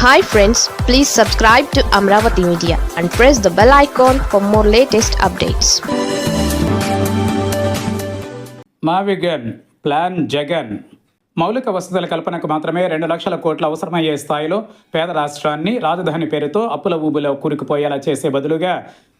Hi friends, please subscribe to Amravati Media and press the bell icon for more latest updates. మావిగన్ plan Jagan మౌలిక వసతుల కల్పనకు మాత్రమే 2 లక్షల కోట్లు అవసరమయ్యే స్థాయిలో పేద రాష్ట్రాన్ని రాజధాని పేరుతో అప్పుల ఊబిలో కూరుకుపోయేలా చేసే బదులుగా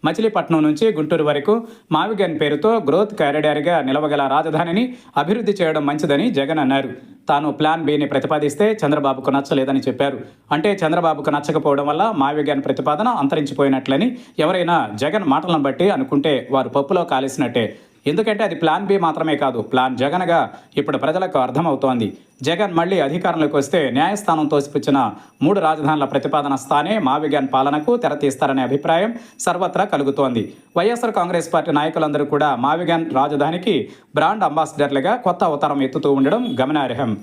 మచిలీపట్నం నుంచి గుంటూరు వరకు మావిగన్ పేరుతో గ్రోత్ కారిడార్గా నిలవగల రాజధానిని అభివృద్ధి చేయడం మంచిదని జగన్ అన్నారు. తాను ప్లాన్ బిని ప్రతిపాదిస్తే చంద్రబాబుకు నచ్చలేదని చెప్పారు. అంటే చంద్రబాబుకు నచ్చకపోవడం వల్ల మావిగన్ ప్రతిపాదన అంతరించిపోయినట్లని ఎవరైనా జగన్ మాటలను బట్టి అనుకుంటే వారు పప్పులో కాలేసినట్టే. ఎందుకంటే అది ప్లాన్ బి మాత్రమే కాదు, ప్లాన్ జగన్గా ఇప్పుడు ప్రజలకు అర్థమవుతోంది. జగన్ మళ్లీ అధికారంలోకి వస్తే న్యాయస్థానం తోసిపుచ్చిన 3 రాజధానుల ప్రతిపాదన స్థానే మావిగన్ పాలనకు తెరతీస్తారనే అభిప్రాయం సర్వత్రా కలుగుతోంది. వైఎస్ఆర్ కాంగ్రెస్ పార్టీ నాయకులందరూ కూడా మావిగన్ రాజధానికి బ్రాండ్ అంబాసిడర్లుగా కొత్త అవతారం ఎత్తుతూ ఉండడం గమనార్హం.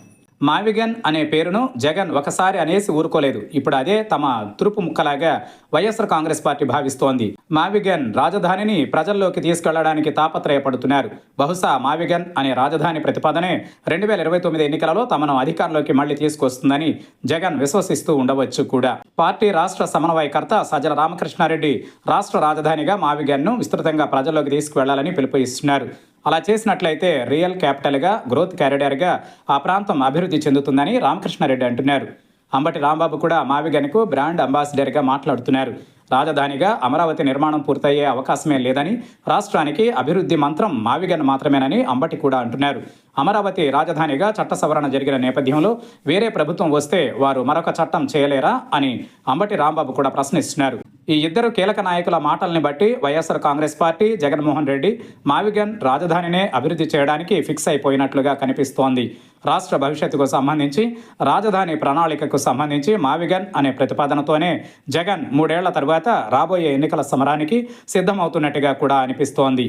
మావిగన్ అనే పేరును జగన్ ఒకసారి అనేసి ఊరుకోలేదు. ఇప్పుడు అదే తమ తురుపు ముక్కలాగా వైఎస్ఆర్ కాంగ్రెస్ పార్టీ భావిస్తోంది. మావిగన్ రాజధానిని ప్రజల్లోకి తీసుకెళ్లడానికి తాపత్రయపడుతున్నారు. బహుశా మావిగన్ అనే రాజధాని ప్రతిపాదనే 2029 ఎన్నికలలో తమను అధికారంలోకి మళ్లీ తీసుకొస్తుందని జగన్ విశ్వసిస్తూ ఉండవచ్చు కూడా. పార్టీ రాష్ట్ర సమన్వయకర్త సజ్జల రామకృష్ణారెడ్డి రాష్ట్ర రాజధానిగా మావిగన్ను విస్తృతంగా ప్రజల్లోకి తీసుకువెళ్లాలని పిలుపు ఇస్తున్నారు. అలా చేసినట్లయితే రియల్ క్యాపిటల్గా, గ్రోత్ కారిడార్గా ఆ ప్రాంతం అభివృద్ధి చెందుతుందని రామకృష్ణారెడ్డి అంటున్నారు. అంబటి రాంబాబు కూడా మావిగన్కు బ్రాండ్ అంబాసిడర్గా మాట్లాడుతున్నారు. రాజధానిగా అమరావతి నిర్మాణం పూర్తయ్యే అవకాశమే లేదని, రాష్ట్రానికి అభివృద్ధి మంత్రం మావిగన్ మాత్రమేనని అంబటి కూడా అంటున్నారు. అమరావతి రాజధానిగా చట్ట సవరణ జరిగిన నేపథ్యంలో వేరే ప్రభుత్వం వస్తే వారు మరొక చట్టం చేయలేరా అని అంబటి రాంబాబు కూడా ప్రశ్నిస్తున్నారు. ఈ ఇద్దరు కీలక నాయకుల మాటల్ని బట్టి వైఎస్ఆర్ కాంగ్రెస్ పార్టీ, జగన్మోహన్ రెడ్డి మావిగన్ రాజధానినే అభివృద్ధి చేయడానికి ఫిక్స్ అయిపోయినట్లుగా కనిపిస్తోంది. రాష్ట్ర భవిష్యత్తుకు సంబంధించి, రాజధాని ప్రణాళికకు సంబంధించి మావిగన్ అనే ప్రతిపాదనతోనే జగన్ 3 ఏళ్ల తరువాత రాబోయే ఎన్నికల సమరానికి సిద్ధమవుతున్నట్టుగా కూడా అనిపిస్తోంది.